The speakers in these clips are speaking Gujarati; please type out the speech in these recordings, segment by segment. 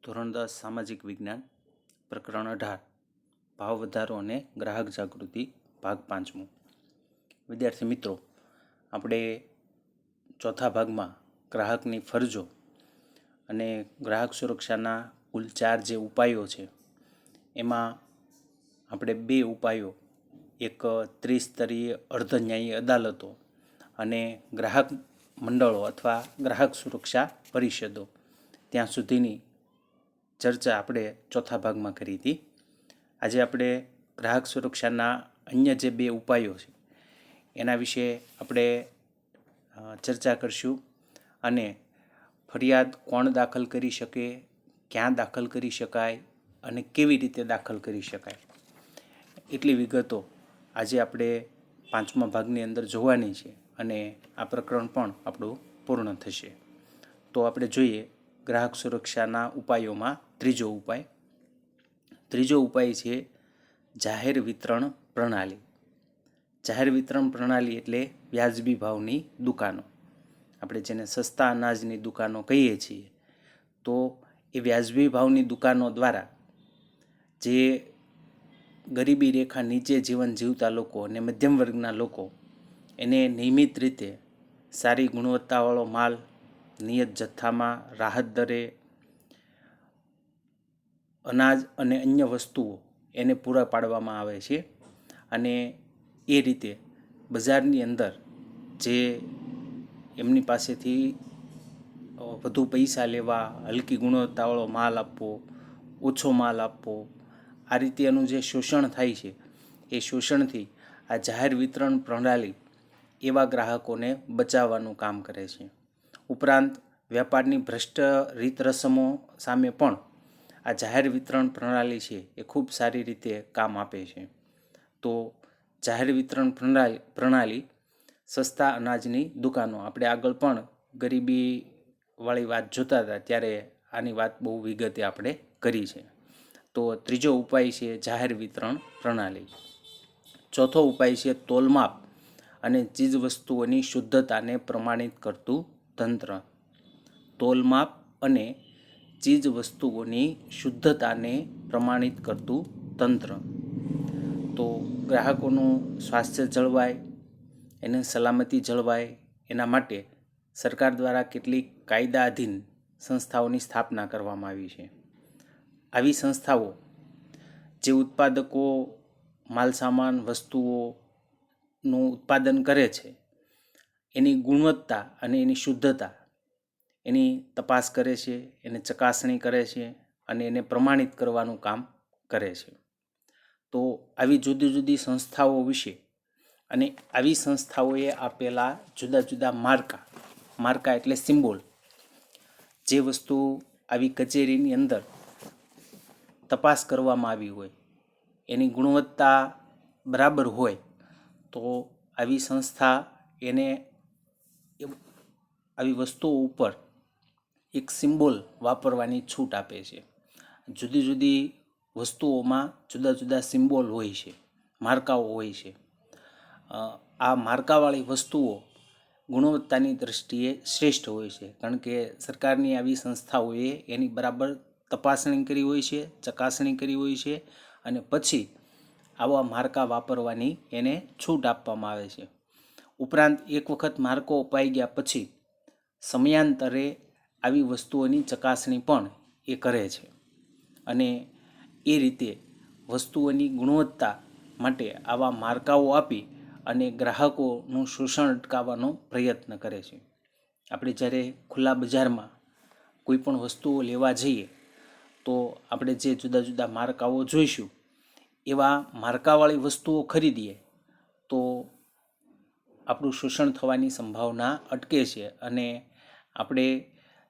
ધોરણ 10 સામાજિક વિજ્ઞાન પ્રકરણ 18 ભાવ વધારો અને ગ્રાહક જાગૃતિ ભાગ 5. વિદ્યાર્થી મિત્રો, આપણે ચોથા ભાગમાં ગ્રાહકની ફરજો અને ગ્રાહક સુરક્ષાના કુલ 4 જે ઉપાયો છે એમાં આપણે 2 ઉપાયો, એક ત્રિસ્તરીય અર્ધન્યાયી અદાલતો અને ગ્રાહક મંડળો અથવા ગ્રાહક સુરક્ષા પરિષદો ત્યાં સુધીની ચર્ચા આપણે ચોથા ભાગમાં કરી હતી. આજે આપણે ગ્રાહક સુરક્ષાના અન્ય જે 2 ઉપાયો છે એના વિશે આપણે ચર્ચા કરશું અને ફરિયાદ કોણ દાખલ કરી શકે, ક્યાં દાખલ કરી શકાય અને કેવી રીતે દાખલ કરી શકાય એટલી વિગતો આજે આપણે 5મા ભાગની અંદર જોવાની છે અને આ પ્રકરણ પણ આપણું પૂર્ણ થશે. તો આપણે જોઈએ ગ્રાહક સુરક્ષાના ઉપાયોમાં ત્રીજો ઉપાય છે જાહેર વિતરણ પ્રણાલી. જાહેર વિતરણ પ્રણાલી એટલે વ્યાજબી ભાવની દુકાનો. આપણે જેને સસ્તા અનાજની દુકાનો કહીએ છીએ, તો એ વ્યાજબી ભાવની દુકાનો દ્વારા જે ગરીબી રેખા નીચે જીવન જીવતા લોકો અને મધ્યમ વર્ગના લોકો એને નિયમિત રીતે સારી ગુણવત્તાવાળો માલ નિયત જથ્થામાં રાહત દરે અનાજ અને અન્ય વસ્તુઓ એને પૂરા પાડવામાં આવે છે અને એ રીતે બજારની અંદર જે એમની પાસેથી વધુ પૈસા લેવા, હલકી ગુણવત્તાવાળો માલ આપવો, ઓછો માલ આપવો, આ રીતે એનું જે શોષણ થાય છે એ શોષણથી આ જાહેર વિતરણ પ્રણાલી એવા ગ્રાહકોને બચાવવાનું કામ કરે છે. ઉપરાંત વેપારની ભ્રષ્ટ રીત રસમો સામે પણ આ જાહેર વિતરણ પ્રણાલી છે એ ખૂબ સારી રીતે કામ આપે છે. તો જાહેર વિતરણ પ્રણાલી સસ્તા અનાજની દુકાનો, આપણે આગળ પણ ગરીબીવાળી વાત જોતા હતા ત્યારે આની વાત બહુ વિગતે આપણે કરી છે. તો ત્રીજો ઉપાય છે જાહેર વિતરણ પ્રણાલી. ચોથો ઉપાય છે તોલમાપ અને ચીજ વસ્તુઓની શુદ્ધતાને પ્રમાણિત કરતું તંત્ર. તોલમાપ અને ચીજ વસ્તુઓની શુદ્ધતાને પ્રમાણિત કરતું તંત્ર. તો ગ્રાહકોનું સ્વાસ્થ્ય જળવાય, એને સલામતી જળવાય એના માટે સરકાર દ્વારા કેટલીક કાયદાધીન સંસ્થાઓની સ્થાપના કરવામાં આવી છે. આવી સંસ્થાઓ જે ઉત્પાદકો માલસામાન વસ્તુઓનું ઉત્પાદન કરે છે એની ગુણવત્તા અને એની શુદ્ધતા એની તપાસ કરે છે, એને ચકાસણી કરે છે અને એને પ્રમાણિત કરવાનું કામ કરે છે. તો આવી જુદી જુદી સંસ્થાઓ વિશે અને આવી સંસ્થાઓએ આપેલા જુદા જુદા માર્કા એટલે સિમ્બોલ, જે વસ્તુ આવી કચેરીની અંદર તપાસ કરવામાં આવી હોય એની ગુણવત્તા બરાબર હોય તો આવી સંસ્થા એને આવી વસ્તુઓ ઉપર એક સિમ્બોલ વાપરવાની છૂટ આપે છે. જુદી જુદી વસ્તુઓમાં જુદા જુદા સિમ્બોલ હોય છે, માર્કાઓ હોય છે. આ માર્કાવાળી વસ્તુઓ ગુણવત્તાની દૃષ્ટિએ શ્રેષ્ઠ હોય છે, કારણ કે સરકારની આવી સંસ્થાઓએ એની બરાબર તપાસણી કરી હોય છે, ચકાસણી કરી હોય છે અને પછી આવા માર્કા વાપરવાની એને છૂટ આપવામાં આવે છે. ઉપરાંત એક વખત માર્કો અપાઈ ગયા પછી સમયાંતરે આવી વસ્તુઓની ચકાસણી પણ એ કરે છે અને એ રીતે વસ્તુઓની ગુણવત્તા માટે આવા માર્કાઓ આપી અને ગ્રાહકોનું શોષણ અટકાવવાનો પ્રયત્ન કરે છે. આપણે જ્યારે ખુલ્લા બજારમાં કોઈ પણ વસ્તુઓ લેવા જઈએ તો આપણે જે જુદા જુદા માર્કાઓ જોઈશું એવા માર્કાવાળી વસ્તુઓ ખરીદીએ તો આપણું શોષણ થવાની સંભાવના અટકે છે અને આપણે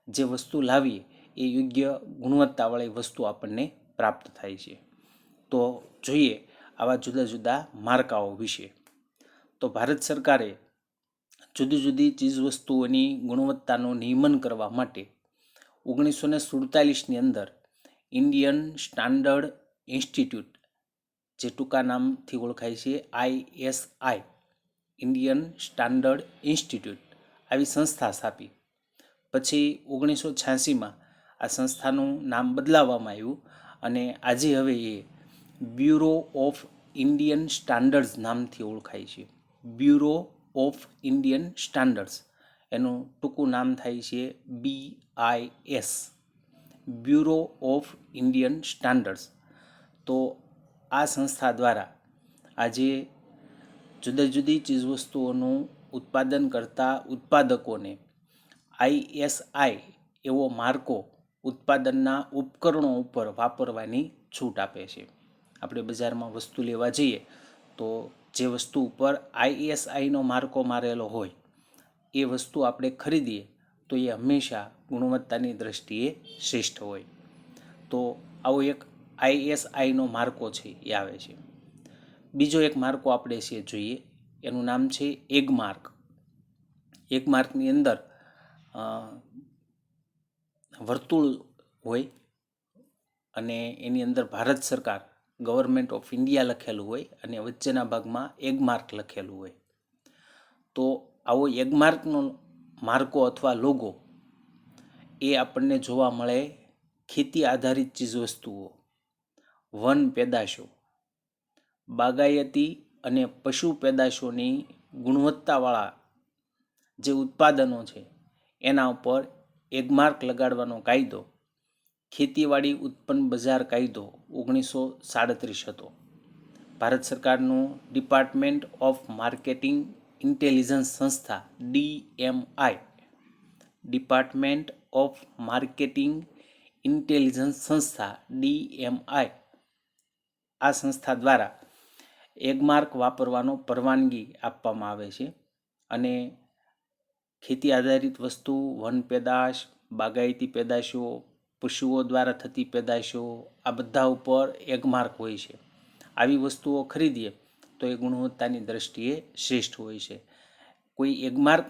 જે વસ્તુ લાવીએ એ યોગ્ય ગુણવત્તાવાળી વસ્તુ આપણને પ્રાપ્ત થાય છે. તો જોઈએ આવા જુદા જુદા માર્કાઓ વિશે. તો ભારત સરકારે જુદી જુદી ચીજવસ્તુઓની ગુણવત્તાનું નિયમન કરવા માટે 1947ની અંદર ઇન્ડિયન સ્ટાન્ડર્ડ ઇન્સ્ટિટ્યૂટ, જે ટૂંકા નામથી ઓળખાય છે ISI, ઇન્ડિયન સ્ટાન્ડર્ડ ઇન્સ્ટિટ્યૂટ, આવી સંસ્થા સ્થાપી. પછી 1986માં આ સંસ્થાનું નામ બદલાવવામાં આવ્યું અને આજે હવે એ બ્યુરો ઓફ ઇન્ડિયન સ્ટાન્ડર્ડ્સ નામથી ઓળખાય છે. બ્યુરો ઓફ ઇન્ડિયન સ્ટાન્ડર્ડ્સ, એનું ટૂંકું નામ થાય છે BIS, bureau of Indian standards. તો આ સંસ્થા દ્વારા આજે જુદી જુદી ચીજવસ્તુઓનું ઉત્પાદન કરતા ઉત્પાદકોને ISI એવો માર્કો ઉત્પાદનના ઉપકરણો ઉપર વાપરવાની છૂટ આપે છે. આપણે બજારમાં વસ્તુ લેવા જઈએ તો જે વસ્તુ ઉપર ISIનો માર્કો મારેલો હોય એ વસ્તુ આપણે ખરીદીએ તો એ હંમેશા ગુણવત્તાની દ્રષ્ટિએ શ્રેષ્ઠ હોય. તો આવો એક ISIનો માર્કો છે એ આવે છે. બીજો એક માર્કો આપણે છે જોઈએ, એનું નામ છે એગમાર્ક. એગમાર્કની અંદર વર્તુળ હોય અને એની અંદર ભારત સરકાર, ગવર્મેન્ટ ઓફ ઇન્ડિયા લખેલું હોય અને વચ્ચેના ભાગમાં એગમાર્ક લખેલું હોય. તો આવો એગમાર્કનો માર્કો અથવા લોગો એ આપણને જોવા મળે ખેતી આધારિત ચીજવસ્તુઓ, વન પેદાશો, બાગાયતી અને પશુ પેદાશોની ગુણવત્તાવાળા જે ઉત્પાદનો છે એના ઉપર એગમાર્ક લગાડવાનો કાયદો ખેતીવાડી ઉત્પન્ન બજાર કાયદો 1937 હતો. ભારત સરકારનું ડિપાર્ટમેન્ટ ઓફ માર્કેટિંગ ઇન્ટેલિજન્સ સંસ્થા DMI, department of marketing intelligence સંસ્થા DMI, આ સંસ્થા દ્વારા એગમાર્ક વાપરવાનો પરવાનગી આપવામાં આવે છે અને ખેતી આધારિત વસ્તુ, વન પેદાશ, બાગાયતી પેદાશો, પશુઓ દ્વારા થતી પેદાશો, આ બધા ઉપર એગમાર્ક હોય છે. આવી વસ્તુઓ ખરીદીએ તો એ ગુણવત્તાની દ્રષ્ટિએ શ્રેષ્ઠ હોય છે. કોઈ એગમાર્ક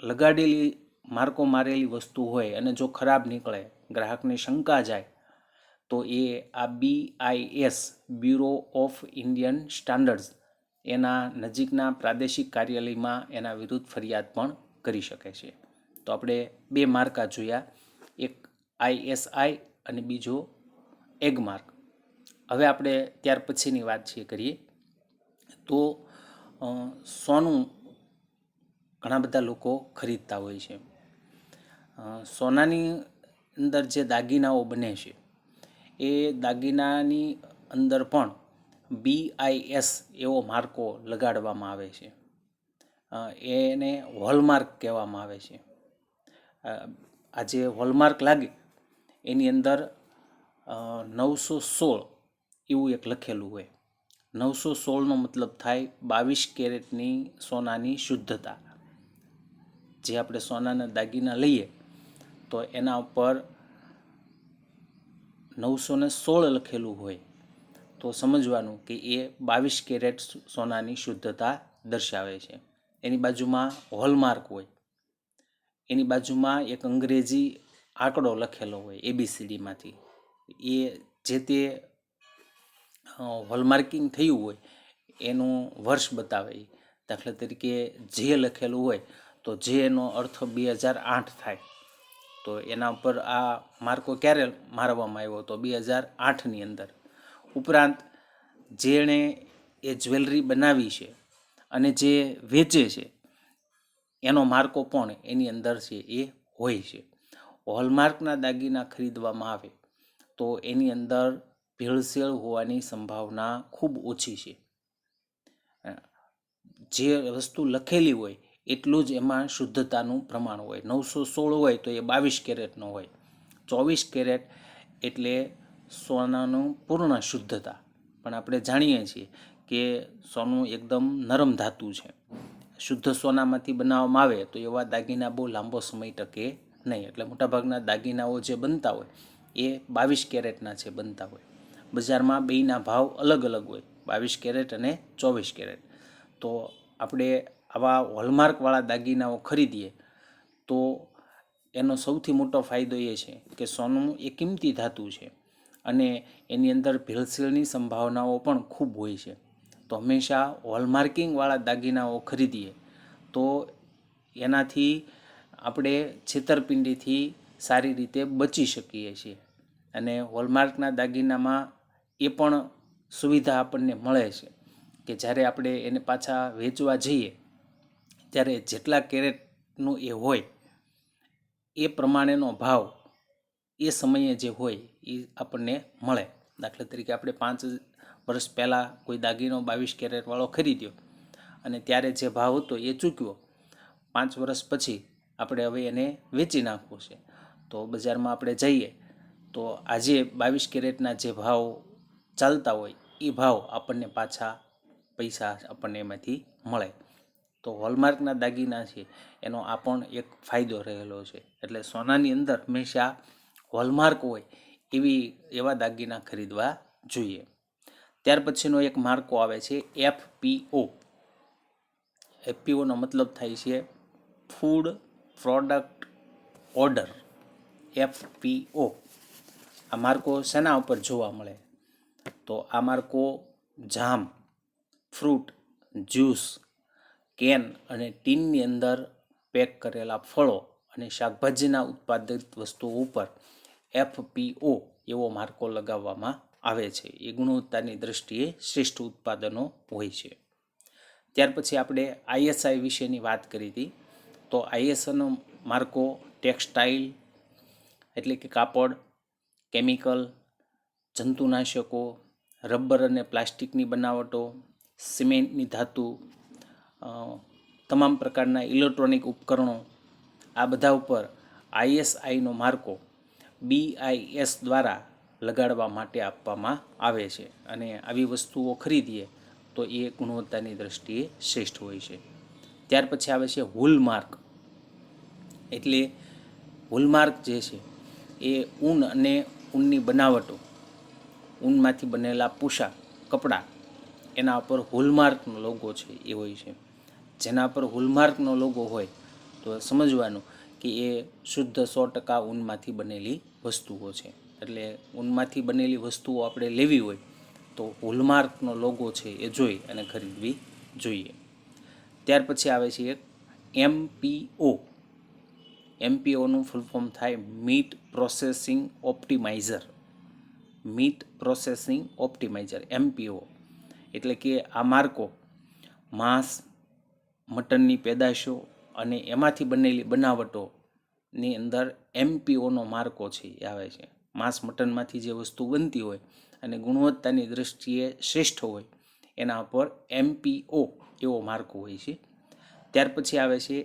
લગાડેલી, માર્કો મારેલી વસ્તુ હોય અને જો ખરાબ નીકળે, ગ્રાહકને શંકા જાય, તો એ આ BIS, bureau of Indian standards, એના નજીકના પ્રાદેશિક કાર્યાલયમાં એના વિરુદ્ધ ફરિયાદ પણ કરી શકે છે. તો આપણે 2 માર્કા જોયા, એક ISI અને બીજો એગમાર્ક. હવે આપણે ત્યાર પછીની વાત કરીએ તો સોનું ઘણા બધા લોકો ખરીદતા હોય છે. સોનાની અંદર જે દાગીનાઓ બને છે એ દાગીનાની અંદર પણ BIS એવો માર્કો લગાડવામાં આવે છે. એને હોલમાર્ક કહેવામાં આવે છે. આ જે હોલમાર્ક લાગે એની અંદર 916 એવું એક લખેલું હોય. 916નો મતલબ થાય 22 કેરેટની સોનાની શુદ્ધતા. જે આપણે સોનાના દાગીના લઈએ તો એના ઉપર 916 લખેલું હોય તો સમજવાનું કે એ 22 કેરેટ સોનાની શુદ્ધતા દર્શાવે છે. એની બાજુમાં હોલમાર્ક હોય, એની બાજુમાં એક અંગ્રેજી આંકડો લખેલો હોય ABCDમાંથી. એ જે તે હોલમાર્કિંગ થયું હોય એનું વર્ષ બતાવે. દાખલા તરીકે જે લખેલું હોય તો જે એનો અર્થ 2008 થાય, તો એના ઉપર આ માર્કો ક્યારે મારવામાં આવ્યો તો 2008ની અંદર. ઉપરાંત જેણે એ જ્વેલરી બનાવી છે અને જે વેચે છે એનો માર્કો પણ એની અંદર છે એ હોય છે. હોલમાર્કના દાગીના ખરીદવામાં આવે તો એની અંદર ભેળસેળ હોવાની સંભાવના ખૂબ ઓછી છે. જે વસ્તુ લખેલી હોય એટલું જ એમાં શુદ્ધતાનું પ્રમાણ હોય. 916 હોય તો એ 22 કેરેટનો હોય. 24 કેરેટ એટલે સોનાનું પૂર્ણ શુદ્ધતા. પણ આપણે જાણીએ છીએ કે સોનું એકદમ નરમ ધાતુ છે. શુદ્ધ સોનામાંથી બનાવવામાં આવે તો એવા દાગીના બહુ લાંબો સમય ટકે નહીં. એટલે મોટાભાગના દાગીનાઓ જે બનતા હોય એ 22 કેરેટના છે બનતા હોય. બજારમાં બેયના ભાવ અલગ અલગ હોય, 22 કેરેટ અને 24 કેરેટ. તો આપણે આવા હોલમાર્કવાળા દાગીનાઓ ખરીદીએ તો એનો સૌથી મોટો ફાયદો એ છે કે સોનું એ કિંમતી ધાતુ છે અને એની અંદર ભેળસેળની સંભાવનાઓ પણ ખૂબ હોય છે. તો હંમેશા હોલમાર્કિંગવાળા દાગીનાઓ ખરીદીએ તો એનાથી આપણે છેતરપિંડીથી સારી રીતે બચી શકીએ છીએ. અને હોલમાર્કના દાગીનામાં એ પણ સુવિધા આપણને મળે છે કે જ્યારે આપણે એને પાછા વેચવા જઈએ ત્યારે જેટલા કેરેટનું એ હોય એ પ્રમાણેનો ભાવ એ સમયે જે હોય એ આપણને મળે. દાખલા તરીકે આપણે 5 વર્ષ પહેલાં કોઈ દાગીનો 22 કેરેટવાળો ખરીદ્યો અને ત્યારે જે ભાવ હતો એ ચૂક્યો. 5 વર્ષ પછી આપણે હવે એને વેચી નાખવું છે તો બજારમાં આપણે જઈએ તો આજે 22 કેરેટના જે ભાવ ચાલતા હોય એ ભાવ આપણને પાછા પૈસા આપણને એમાંથી મળે. તો હોલમાર્કના દાગીના છે એનો આ પણ એક ફાયદો રહેલો છે. એટલે સોનાની અંદર હંમેશા હોલમાર્ક હોય એવા દાગીના ખરીદવા જોઈએ. ત્યાર પછીનો એક માર્કો આવે છે FPO. FPOનો મતલબ થાય છે ફૂડ પ્રોડક્ટ ઓર્ડર. FPO આ માર્કો શેના ઉપર જોવા મળે? તો આ Marco jam, fruit, juice, can અને ટીનની અંદર પેક કરેલા ફળો અને શાકભાજીના ઉત્પાદિત વસ્તુઓ ઉપર FPO એવો માર્કો લગાવવામાં આવે છે. એ ગુણવત્તાની દૃષ્ટિએ શ્રેષ્ઠ ઉત્પાદનો હોય છે. ત્યાર પછી આપણે ISI વિશેની વાત કરી હતી. તો ISIનો માર્કો ટેક્સટાઇલ એટલે કે કાપડ, કેમિકલ, જંતુનાશકો, રબર અને પ્લાસ્ટિકની બનાવટો, સિમેન્ટની ધાતુ, તમામ પ્રકારના ઇલેક્ટ્રોનિક ઉપકરણો આ બધા ઉપર ISIનો માર્કો BIS દ્વારા લગાડવા માટે આપવામાં આવે છે. અને આવી વસ્તુઓ ખરીદીએ તો એ ગુણવત્તાની દૃષ્ટિએ શ્રેષ્ઠ હોય છે. ત્યાર પછી આવે છે હોલમાર્ક. એટલે હોલમાર્ક જે છે એ ઊન અને ઊનની બનાવટો, ઊનમાંથી બનેલા પોશાક, કપડાં એના ઉપર હોલમાર્કનો લોગો છે એ હોય છે. જેના પર હોલમાર્કનો લોગો હોય તો સમજવાનું કે એ શુદ્ધ 100% ઊનમાંથી બનેલી વસ્તુઓ છે. એટલે ઊનમાંથી બનેલી વસ્તુઓ આપણે લેવી હોય તો હોલમાર્કનો લોગો છે એ જોઈ અને ખરીદવી જોઈએ. ત્યાર પછી આવે છે એક MPO. MPOનું ફૂલ ફોર્મ થાય meat processing optimizer. Meat processing optimizer MPO એટલે કે આ માર્કો માંસ, મટનની પેદાશો અને એમાંથી બનેલી બનાવટોની અંદર MPOનો માર્કો છે એ આવે છે. માંસ મટનમાંથી જે વસ્તુ બનતી હોય અને ગુણવત્તાની દૃષ્ટિએ શ્રેષ્ઠ હોય એના પર MPO એવો માર્કો હોય છે. ત્યાર પછી આવે છે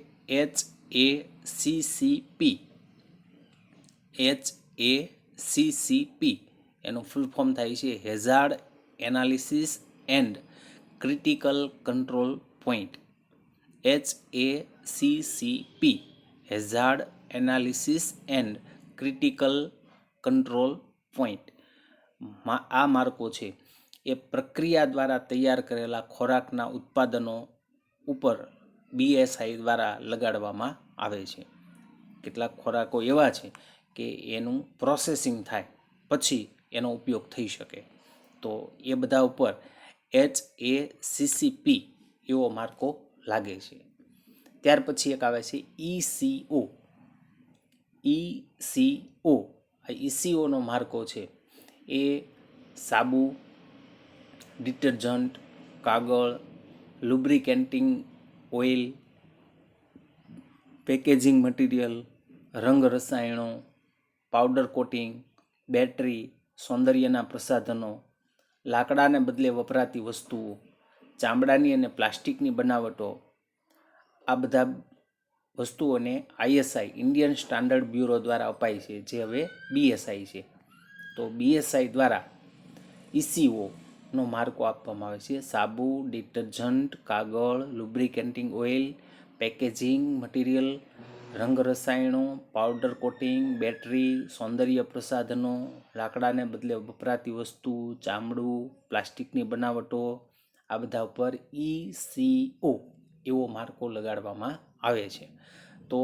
HACCP. HACCP એનું ફૂલ ફોર્મ થાય છે hazard analysis and critical control point. HACCP hazard analysis and critical control point. આ માર્કો છે એ પ્રક્રિયા દ્વારા તૈયાર કરેલા ખોરાકના ઉત્પાદનો ઉપર BSI દ્વારા લગાડવામાં આવે છે. કેટલાક ખોરાકો એવા છે કે એનું પ્રોસેસિંગ થાય પછી એનો ઉપયોગ થઈ શકે તો એ બધા ઉપર HACCP એવો માર્કો લાગે છે. ત્યાર પછી એક આવે છે ECO. આ ECOનો માર્કો છે એ સાબુ, ડિટર્જન્ટ, કાગળ, લુબ્રિકેન્ટિંગ ઓઇલ, પેકેજિંગ મટીરિયલ, રંગ રસાયણો, પાવડર કોટિંગ, બેટરી, સૌંદર્યના પ્રસાધનો, લાકડાને બદલે વપરાતી વસ્તુઓ, ચામડાની અને પ્લાસ્ટિકની બનાવટો આ બધા વસ્તુઓને ISI ઇન્ડિયન સ્ટાન્ડર્ડ બ્યુરો દ્વારા અપાય છે જે હવે BSI છે. તો BSI દ્વારા ECOનો માર્કો આપવામાં આવે છે. સાબુ, ડિટર્જન્ટ, કાગળ, લુબ્રિકેન્ટિંગ ઓઇલ, પેકેજિંગ મટીરિયલ, રંગ રસાયણો, પાવડર કોટિંગ, બેટરી, સૌંદર્ય પ્રસાધનો, લાકડાને બદલે વપરાતી વસ્તુ, ચામડું, પ્લાસ્ટિકની બનાવટો આ બધા ઉપર ECO એવો માર્કો લગાડવામાં આવે છે. તો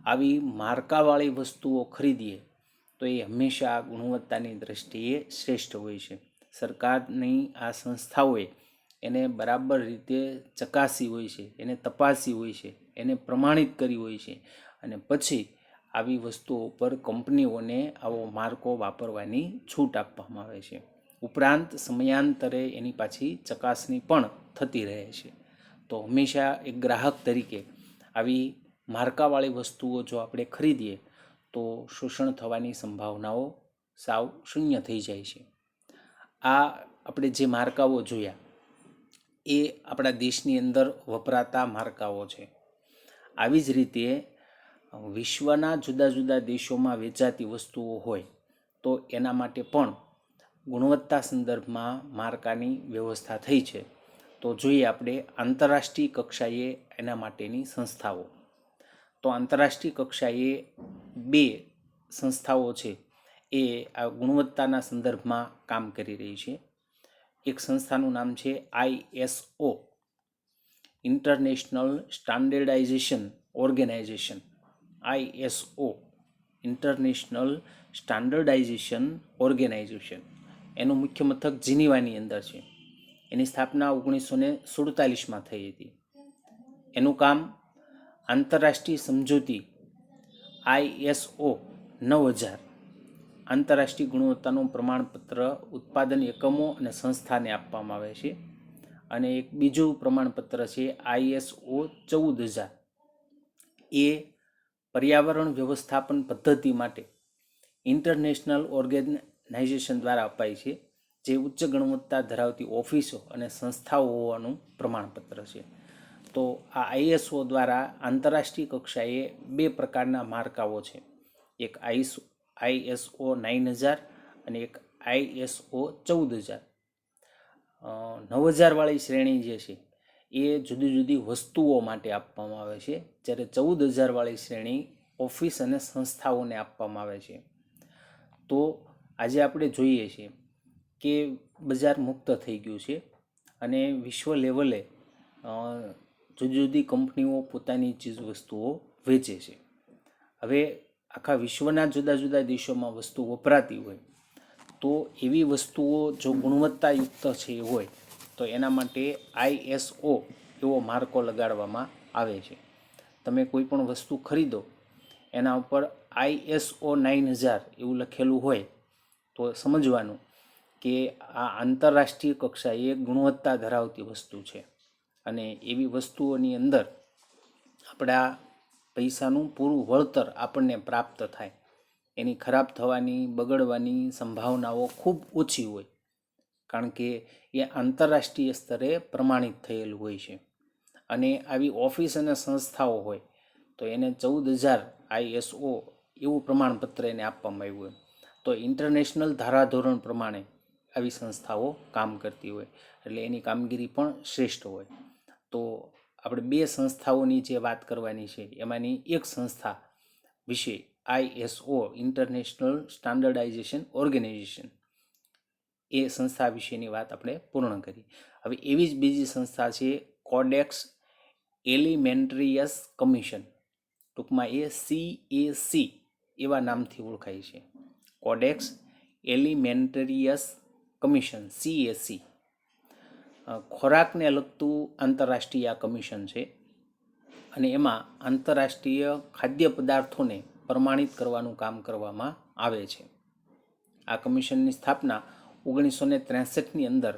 આવી માર્કાવાળી વસ્તુઓ ખરીદીએ તો એ હંમેશા ગુણવત્તાની દૃષ્ટિએ શ્રેષ્ઠ હોય છે. સરકારની આ સંસ્થાઓએ એને બરાબર રીતે ચકાસી હોય છે, એને તપાસી હોય છે, એને પ્રમાણિત કરી હોય છે અને પછી આવી વસ્તુઓ ઉપર કંપનીઓને આવો માર્કો વાપરવાની છૂટ આપવામાં આવે છે. ઉપરાંત સમયાંતરે એની પાછી ચકાસણી પણ થતી રહે છે. તો હંમેશા એક ગ્રાહક તરીકે આવી માર્કાવાળી વસ્તુઓ જો આપણે ખરીદીએ તો શોષણ થવાની સંભાવનાઓ સાવ શૂન્ય થઈ જાય છે. આ આપણે જે માર્કાઓ જોયા એ આપણા દેશની અંદર વપરાતા માર્કાઓ છે. આવી જ રીતે વિશ્વના જુદા જુદા દેશોમાં વેચાતી વસ્તુઓ હોય તો એના માટે પણ ગુણવત્તા સંદર્ભમાં માર્કાની વ્યવસ્થા થઈ છે. તો જોઈએ આપણે આંતરરાષ્ટ્રીય કક્ષાએ એના માટેની સંસ્થાઓ. તો આંતરરાષ્ટ્રીય કક્ષાએ 2 સંસ્થાઓ છે એ આ ગુણવત્તાના સંદર્ભમાં કામ કરી રહી છે. એક સંસ્થાનું નામ છે ISO, international standardization organization. ISO, international standardization organization. એનું મુખ્ય મથક જીનીવાની અંદર છે. એની સ્થાપના 1947માં થઈ હતી. એનું કામ આંતરરાષ્ટ્રીય સમજૂતી ISO 9000 આંતરરાષ્ટ્રીય ગુણવત્તાનું પ્રમાણપત્ર ઉત્પાદન એકમો અને સંસ્થાને આપવામાં આવે છે. અને એક બીજું પ્રમાણપત્ર છે ISO 14000. એ પર્યાવરણ વ્યવસ્થાપન પદ્ધતિ માટે ઇન્ટરનેશનલ ઓર્ગેનાઇઝેશન દ્વારા અપાય છે, જે ઉચ્ચ ગુણવત્તા ધરાવતી ઓફિસો અને સંસ્થાઓ હોવાનું પ્રમાણપત્ર છે. તો આ ISO દ્વારા આંતરરાષ્ટ્રીય કક્ષાએ 2 પ્રકારના માર્કાઓ છે. એક ISO 9000 અને એક ISO 14000. 9000 વાળી શ્રેણી જે છે એ જુદી જુદી વસ્તુઓ માટે આપવામાં આવે છે, જ્યારે 14000 વાળી શ્રેણી ઓફિસ અને સંસ્થાઓને આપવામાં આવે છે. તો આજે આપણે જોઈએ છીએ કે બજાર મુક્ત થઈ ગયું છે અને વિશ્વ લેવલે જુદી જુદી કંપનીઓ પોતાની ચીજ વસ્તુઓ વેચે છે. હવે આખા વિશ્વના જુદા જુદા દેશોમાં વસ્તુ વપરાતી હોય તો એવી વસ્તુઓ જો ગુણવત્તાયુક્ત છે હોય તો એના માટે ISO એવો માર્કો લગાડવામાં આવે છે. તમે કોઈ પણ વસ્તુ ખરીદો એના ઉપર ISO 9000 એવું લખેલું હોય તો સમજવાનું કે આ આંતરરાષ્ટ્રીય કક્ષાએ ગુણવત્તા ધરાવતી વસ્તુ છે અને એવી વસ્તુઓની અંદર આપણા પૈસાનું પૂરું વળતર આપણને પ્રાપ્ત થાય. એની ખરાબ થવાની, બગડવાની સંભાવનાઓ ખૂબ ઓછી હોય, કારણ કે એ આંતરરાષ્ટ્રીય સ્તરે પ્રમાણિત થયેલું હોય છે. અને આવી ઓફિસ અને સંસ્થાઓ હોય તો એને 14000 ISO એવું પ્રમાણપત્ર એને આપવામાં આવ્યું હોય. તો ઇન્ટરનેશનલ ધારાધોરણ પ્રમાણે આવી સંસ્થાઓ કામ કરતી હોય એટલે એની કામગીરી પણ શ્રેષ્ઠ હોય. તો આપણે 2 સંસ્થાઓની જે વાત કરવાની છે એમાંની એક સંસ્થા વિશે ISO, ઇન્ટરનેશનલ સ્ટાન્ડર્ડાઇઝેશન ઓર્ગેનાઇઝેશન, એ સંસ્થા વિશેની વાત આપણે પૂર્ણ કરી. હવે એવી જ બીજી સંસ્થા છે કોડેક્સ એલિમેન્ટરીયસ કમિશન, ટૂંકમાં એ CAC એવા નામથી ઓળખાય છે. Codex Alimentarius Commission, CAC. ખોરાકને લગતું આંતરરાષ્ટ્રીય કમિશન છે અને એમાં આંતરરાષ્ટ્રીય ખાદ્ય પદાર્થોને પ્રમાણિત કરવાનું કામ કરવામાં આવે છે. આ કમિશનની સ્થાપના 1963ની અંદર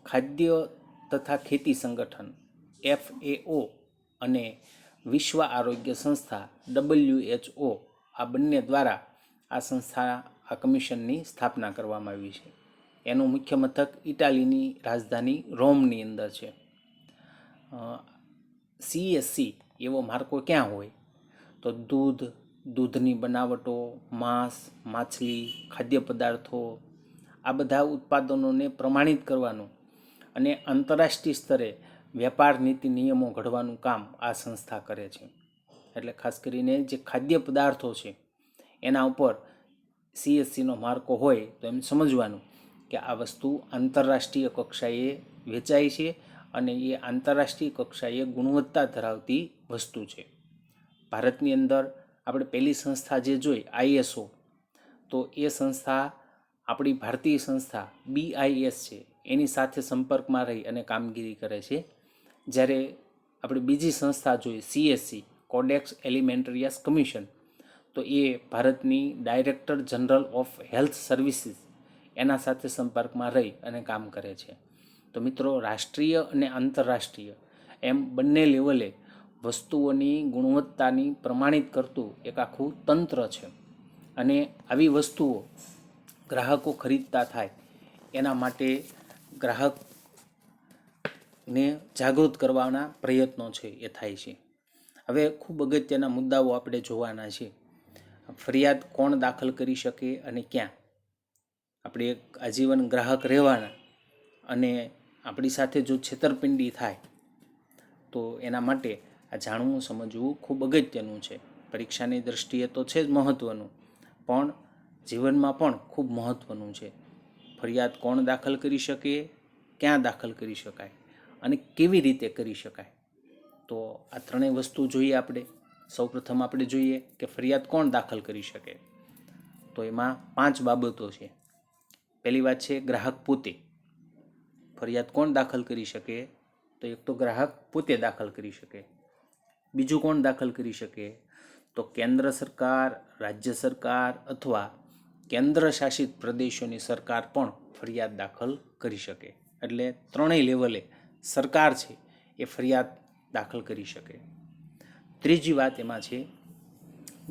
ખાદ્ય તથા ખેતી સંગઠન FAO અને વિશ્વ આરોગ્ય સંસ્થા WHO આ બંને દ્વારા આ કમિશનની સ્થાપના કરવામાં આવી છે. એનું મુખ્ય મથક ઇટાલીની રાજધાની રોમની અંદર છે. CAC એવો માર્કો ક્યાં હોય તો દૂધની બનાવટો, માંસ, માછલી, ખાદ્ય પદાર્થો, આ બધા ઉત્પાદનોને પ્રમાણિત કરવાનું અને આંતરરાષ્ટ્રીય સ્તરે વેપાર નીતિ નિયમો ઘડવાનું કામ આ સંસ્થા કરે છે. એટલે ખાસ કરીને જે ખાદ્ય પદાર્થો છે એના ઉપર CACનો માર્કો હોય તો એમ સમજવાનું કે આ વસ્તુ આંતરરાષ્ટ્રીય કક્ષાએ વેચાય છે અને એ આંતરરાષ્ટ્રીય કક્ષાએ ગુણવત્તા ધરાવતી વસ્તુ છે. ભારતની અંદર આપણે પહેલી સંસ્થા જે જોઈ ISO, તો એ સંસ્થા આપણી ભારતીય સંસ્થા BIS છે એની સાથે સંપર્કમાં રહી અને કામગીરી કરે છે. જ્યારે આપણે બીજી સંસ્થા જોઈ CAC, કોડેક્સ એલિમેન્ટરીયસ કમિશન, તો એ ભારતની director general of health services એના સાથે સંપર્કમાં રહી અને કામ કરે છે. તો મિત્રો, રાષ્ટ્રીય અને આંતરરાષ્ટ્રીય એમ બંને લેવલે વસ્તુઓની ગુણવત્તાની પ્રમાણિત કરતું એક આખું તંત્ર છે. અને આવી વસ્તુઓ ગ્રાહકો ખરીદતા થાય એના માટે ગ્રાહકને જાગૃત કરવાના પ્રયત્નો છે એ થાય છે. હવે ખૂબ અગત્યના મુદ્દાઓ આપણે જોવાના છે. ફરિયાદ કોણ દાખલ કરી શકે અને ક્યાં? આપણે એક આજીવન ગ્રાહક રહેવાના અને આપણી સાથે જો છેતરપિંડી થાય તો એના માટે આ જાણવું સમજવું ખૂબ અગત્યનું છે. પરીક્ષાની દૃષ્ટિએ તો છે જ મહત્ત્વનું, પણ જીવનમાં પણ ખૂબ મહત્ત્વનું છે. ફરિયાદ કોણ દાખલ કરી શકે, ક્યાં દાખલ કરી શકાય અને કેવી રીતે કરી શકાય. તો આ ત્રણેય વસ્તુ જોઈએ આપણે. સૌપ્રથમ આપણે જોઈએ કે ફરિયાદ કોણ દાખલ કરી શકે. તો એમાં 5 બાબતો છે. પહેલી વાત છે ગ્રાહક પોતે. ફરિયાદ કોણ દાખલ કરી શકે? તો એક તો ગ્રાહક પોતે દાખલ કરી શકે. બીજું કોણ દાખલ કરી શકે? તો કેન્દ્ર સરકાર, રાજ્ય સરકાર અથવા કેન્દ્ર શાસિત પ્રદેશોની સરકાર પણ ફરિયાદ દાખલ કરી શકે. એટલે ત્રણેય લેવલે સરકાર છે એ ફરિયાદ દાખલ કરી શકે. ત્રીજી વાત એમાં છે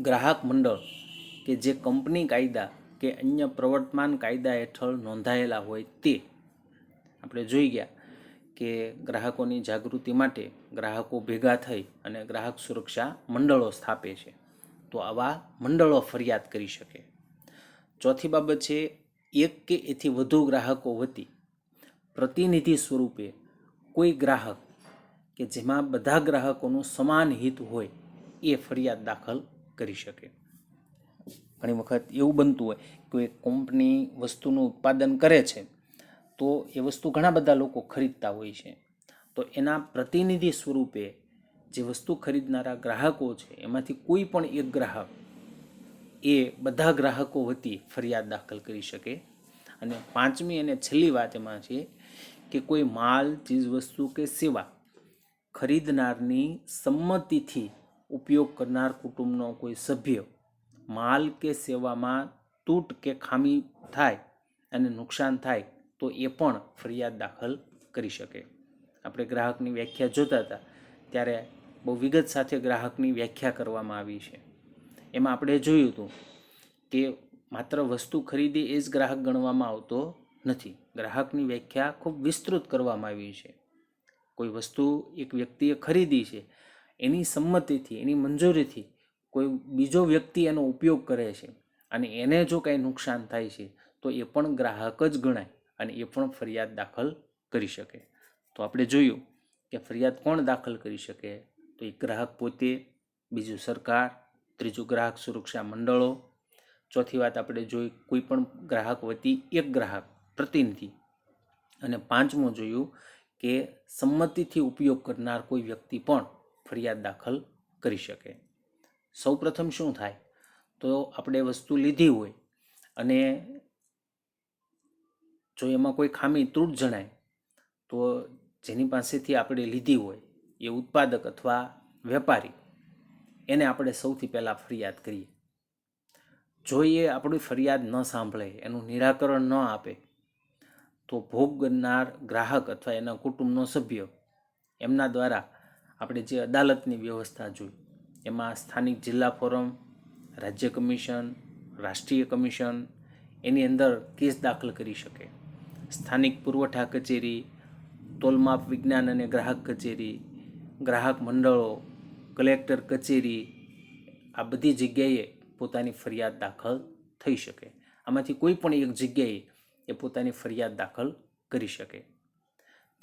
ગ્રાહક મંડળ કે જે કંપની કાયદા કે અન્ય પ્રવર્તમાન કાયદા હેઠળ નોંધાયેલા હોય તે. આપણે જોઈ ગયા કે ગ્રાહકોની જાગૃતિ માટે ગ્રાહકો ભેગા થઈ અને ગ્રાહક સુરક્ષા મંડળો સ્થાપે છે. તો આવા મંડળો ફરિયાદ કરી શકે. ચોથી બાબત છે એક કે એથી વધુ ગ્રાહકો વતી પ્રતિનિધિ સ્વરૂપે કોઈ ગ્રાહક કે જેમાં બધા ગ્રાહકોનું સમાન હિત હોય એ ફરિયાદ દાખલ કરી શકે. ઘણી વખત એવું બનતું હોય કે એક કંપની વસ્તુનું ઉત્પાદન કરે છે તો એ વસ્તુ ઘણા બધા લોકો ખરીદતા હોય છે. તો એના પ્રતિનિધિ સ્વરૂપે જે વસ્તુ ખરીદનારા ગ્રાહકો છે એમાંથી કોઈ પણ એક ગ્રાહક એ બધા ગ્રાહકો વતી ફરિયાદ દાખલ કરી શકે. અને પાંચમી અને છેલ્લી વાત એમાં છે કે કોઈ માલ, ચીજવસ્તુ કે સેવા ખરીદનારની સંમતિથી ઉપયોગ કરનાર કુટુંબનો કોઈ સભ્ય માલ કે સેવામાં તૂટ કે ખામી થાય અને નુકસાન થાય તો એ પણ ફરિયાદ દાખલ કરી શકે. આપણે ગ્રાહકની વ્યાખ્યા જોતા હતા ત્યારે બહુ વિગત સાથે ગ્રાહકની વ્યાખ્યા કરવામાં આવી છે. એમાં આપણે જોયું હતું કે માત્ર વસ્તુ ખરીદી એ જ ગ્રાહક ગણવામાં આવતો નથી. ગ્રાહકની વ્યાખ્યા ખૂબ વિસ્તૃત કરવામાં આવી છે. કોઈ વસ્તુ એક વ્યક્તિએ ખરીદી છે, એની સંમતિથી, એની મંજૂરીથી કોઈ બીજો વ્યક્તિ એનો ઉપયોગ કરે છે અને એને જો કાંઈ નુકસાન થાય છે તો એ પણ ગ્રાહક જ ગણાય અને એ પણ ફરિયાદ દાખલ કરી શકે. તો આપણે જોયું કે ફરિયાદ કોણ દાખલ કરી શકે? તો એક ગ્રાહક પોતે, બીજું સરકાર, ત્રીજું ગ્રાહક સુરક્ષા મંડળો, ચોથી વાત આપણે જોઈ કોઈ પણ ગ્રાહક વતી એક ગ્રાહક પ્રતિનિધિ, અને પાંચમું જોયું કે સંમતિથી ઉપયોગ કરનાર કોઈ વ્યક્તિ પણ ફરિયાદ દાખલ કરી શકે. સૌ પ્રથમ શું થાય? તો આપણે વસ્તુ લીધી હોય અને જો એમાં કોઈ ખામી, ત્રુટ જણાય તો જેની પાસેથી આપણે લીધી હોય એ ઉત્પાદક અથવા વેપારી એને આપણે સૌથી પહેલાં ફરિયાદ કરીએ. જો એ આપણી ફરિયાદ ન સાંભળે, એનું નિરાકરણ ન આપે તો ભોગ બનનાર ગ્રાહક અથવા એના કુટુંબનો સભ્ય એમના દ્વારા આપણે જે અદાલતની વ્યવસ્થા જોઈ એમાં સ્થાનિક જિલ્લા ફોરમ, રાજ્ય કમિશન, રાષ્ટ્રીય કમિશન એની અંદર કેસ દાખલ કરી શકે. સ્થાનિક પુરવઠા કચેરી, તોલમાપ વિજ્ઞાન અને ગ્રાહક કચેરી, ગ્રાહક મંડળો, કલેક્ટર કચેરી, આ બધી જગ્યાએ પોતાની ફરિયાદ દાખલ થઈ શકે. આમાંથી કોઈ પણ એક જગ્યાએ એ પોતાની ફરિયાદ દાખલ કરી શકે.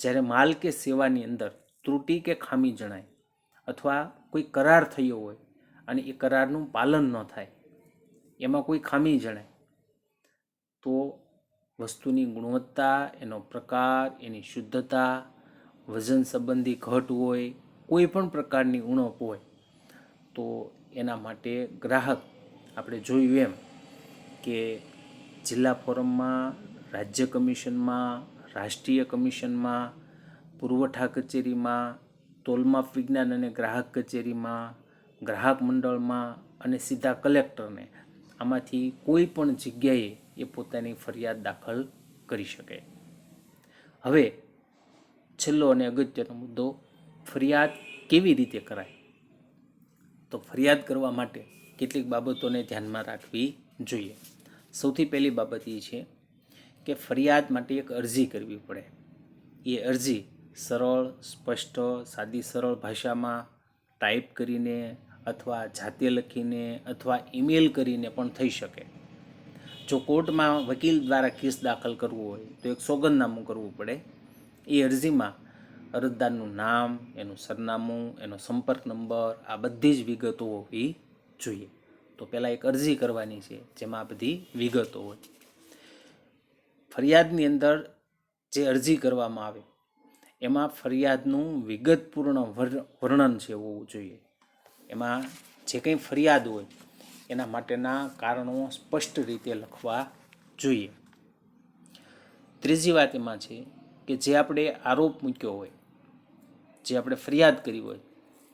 જ્યારે માલ કે સેવાની અંદર ત્રુટિ કે ખામી જણાય અથવા કોઈ કરાર થયો હોય અને એ કરારનું પાલન ન થાય, એમાં કોઈ ખામી જણાય તો વસ્તુની ગુણવત્તા, એનો પ્રકાર, એની શુદ્ધતા, વજન સંબંધી ઘટ હોય, કોઈ પણ પ્રકારની ઉણપ હોય તો એના માટે ગ્રાહક આપણે જોયું એમ કે જિલ્લા ફોરમમાં, રાજ્ય કમિશનમાં, રાષ્ટ્રીય કમિશનમાં, પુરવઠા કચેરીમાં, તોલમાપ વિજ્ઞાન અને ગ્રાહક કચેરીમાં, ગ્રાહક મંડળમાં, અને સીધા કલેક્ટરને, આમાંથી કોઈ પણ જગ્યાએ એ પોતાની ફરિયાદ દાખલ કરી શકે. હવે છેલ્લો અને અગત્યનો મુદ્દો, ફરિયાદ કેવી રીતે કરાય? તો ફરિયાદ કરવા માટે કેટલીક બાબતોને ધ્યાનમાં રાખવી જોઈએ. સૌથી પહેલી બાબત એ છે કે ફરિયાદ માટે એક અરજી કરવી પડે. એ અરજી સરળ, સ્પષ્ટ, સાદી સરળ ભાષામાં ટાઈપ કરીને અથવા જાતે લખીને અથવા ઈમેલ કરીને પણ થઈ શકે. જો કોર્ટમાં વકીલ દ્વારા કેસ દાખલ કરવો હોય તો એક સોગંદનામું કરવું પડે. એ અરજીમાં અરજદારનું નામ, એનું સરનામું, એનો સંપર્ક નંબર, આ બધી જ વિગતો હોવી જોઈએ. તો પહેલાં એક અરજી કરવાની છે જેમાં આ બધી વિગતો હોય. ફરિયાદની અંદર જે અરજી કરવામાં આવે એમાં ફરિયાદનું વિગતપૂર્ણ વર્ણન છે હોવું જોઈએ. એમાં જે કંઈ ફરિયાદ હોય એના માટેના કારણો સ્પષ્ટ રીતે લખવા જોઈએ. ત્રીજી વાત એમાં છે કે જે આપણે આરોપ મૂક્યો હોય, જે આપણે ફરિયાદ કરી હોય,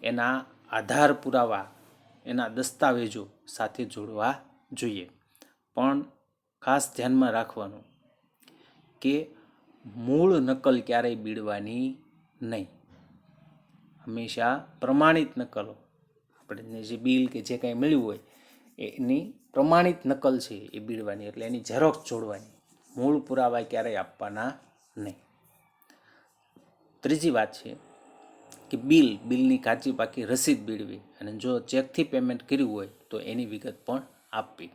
એના આધાર પુરાવા, એના દસ્તાવેજો સાથે જોડવા જોઈએ. પણ ખાસ ધ્યાનમાં રાખવાનું કે મૂળ નકલ ક્યારેય બીડવાની નહીં. હંમેશા પ્રમાણિત નકલો, આપણને જે બિલ કે જે કંઈ મળ્યું હોય એની પ્રમાણિત નકલ છે એ બીડવાની, એટલે એની ઝેરોક્ષ જોડવાની. મૂળ પુરાવા ક્યારેય આપવાના નહીં. ત્રીજી વાત છે કે બિલની કાચી પાકી રસીદ બીડવી, અને જો ચેકથી પેમેન્ટ કર્યું હોય તો એની વિગત પણ આપવી.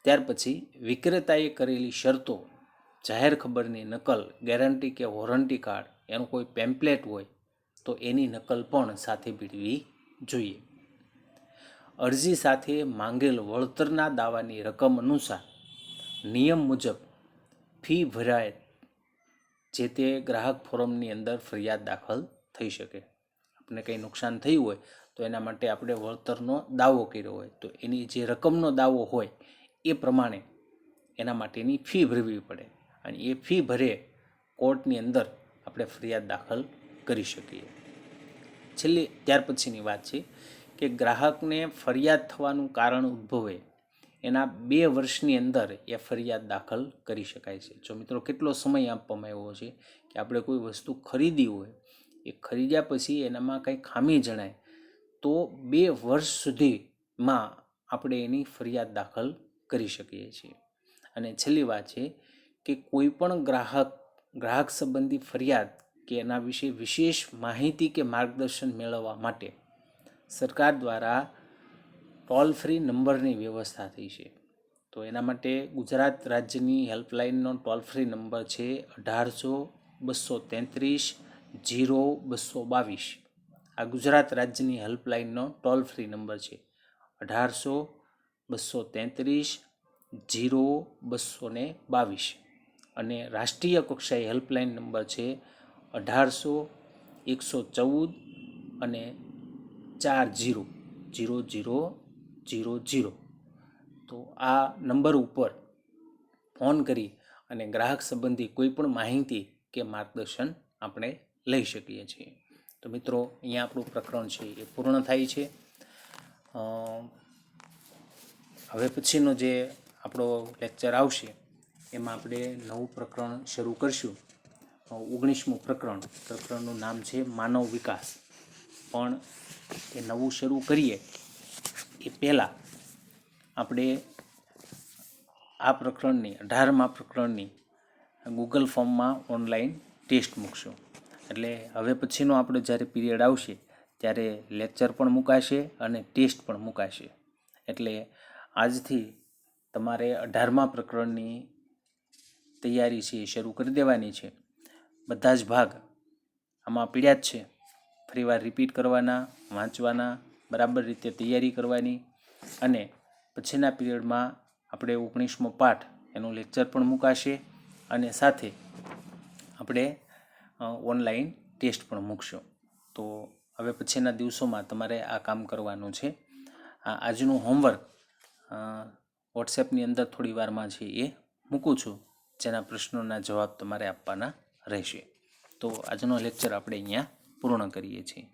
ત્યાર પછી વિક્રેતાએ કરેલી શરતો, જાહેર ખબરની નકલ, ગેરંટી કે વોરંટી કાર્ડ, એનું કોઈ પેમ્પલેટ હોય તો એની નકલ પણ સાથે બીડવી જોઈએ. અરજી સાથે માંગેલ વળતરના દાવાની રકમ અનુસાર નિયમ મુજબ ફી ભરાય જે તે ગ્રાહક ફોરમની અંદર ફરિયાદ દાખલ થઈ શકે. આપણે કંઈ નુકસાન થયું હોય તો એના માટે આપણે વળતરનો દાવો કર્યો હોય તો એની જે રકમનો દાવો હોય એ પ્રમાણે એના માટેની ફી ભરવી પડે, અને એ ફી ભરે કોર્ટની અંદર આપણે ફરિયાદ દાખલ કરી શકીએ. ત્યાર પછીની વાત છે કે ગ્રાહકને ફરિયાદ થવાનું કારણ ઉદ્ભવે એના 2 વર્ષની અંદર એ ફરિયાદ દાખલ કરી શકાય છે. જો મિત્રો કેટલો સમય આપવામાં આવ્યો છે કે આપણે કોઈ વસ્તુ ખરીદી હોય, એ ખરીદ્યા પછી એનામાં કંઈ ખામી જણાય તો 2 વર્ષ સુધીમાં આપણે એની ફરિયાદ દાખલ કરી શકીએ છીએ. અને છેલ્લી વાત છે કે કોઈ પણ ગ્રાહક સંબંધી ફરિયાદ કે એના વિશે વિશેષ માહિતી કે માર્ગદર્શન મેળવવા માટે સરકાર દ્વારા ટોલ ફ્રી નંબરની વ્યવસ્થા થઈ છે. તો એના માટે ગુજરાત રાજ્યની હેલ્પલાઇનનો ટોલ ફ્રી નંબર છે 18-233-0222. આ ગુજરાત રાજ્યની હેલ્પલાઇનનો ટોલ ફ્રી નંબર છે 18-233-0222. અને રાષ્ટ્રીય કક્ષાએ હેલ્પલાઇન નંબર છે 18-114 અને 40-0000. તો આ નંબર ઉપર ફોન કરી અને ગ્રાહક સંબંધી કોઈ પણ માહિતી કે માર્ગદર્શન આપણે લઈ શકીએ છીએ. તો મિત્રો, અહીંયા આપણું પ્રકરણ છે એ પૂર્ણ થાય છે. હવે પછીનો જે આપણો લેક્ચર આવશે એમાં આપણે નવું પ્રકરણ શરૂ કરશું. 19મું પ્રકરણનું નામ છે માનવ વિકાસ. પણ એ નવું શરૂ કરીએ એ પહેલાં આપણે આ પ્રકરણની 18મા પ્રકરણની ગૂગલ ફોર્મમાં ઓનલાઈન ટેસ્ટ મૂકશું. એટલે હવે પછીનો આપણો જ્યારે પીરિયડ આવશે ત્યારે લેક્ચર પણ મુકાશે અને ટેસ્ટ પણ મુકાશે. એટલે આજથી તમારે 18મા પ્રકરણની તૈયારી છે એ શરૂ કરી દેવાની છે. બધા જ ભાગ આમાં પીડ્યા જ છે. ફરીવાર રિપીટ કરવાના, વાંચવાના, બરાબર રીતે તૈયારી કરવાની. અને પછીના પીરિયડમાં આપણે 19મો પાઠ એનું લેક્ચર પણ મુકાશે અને સાથે આપણે ઓનલાઈન ટેસ્ટ પણ મૂકશું. તો હવે પછીના દિવસોમાં તમારે આ કામ કરવાનું છે. આજનું હોમવર્ક વોટ્સએપની અંદર થોડી વારમાં છે એ મૂકું છું, જેના પ્રશ્નોના જવાબ તમારે આપવાના રહેશે. તો આજનો લેક્ચર આપણે અહીંયા પૂર્ણ કરીએ છીએ.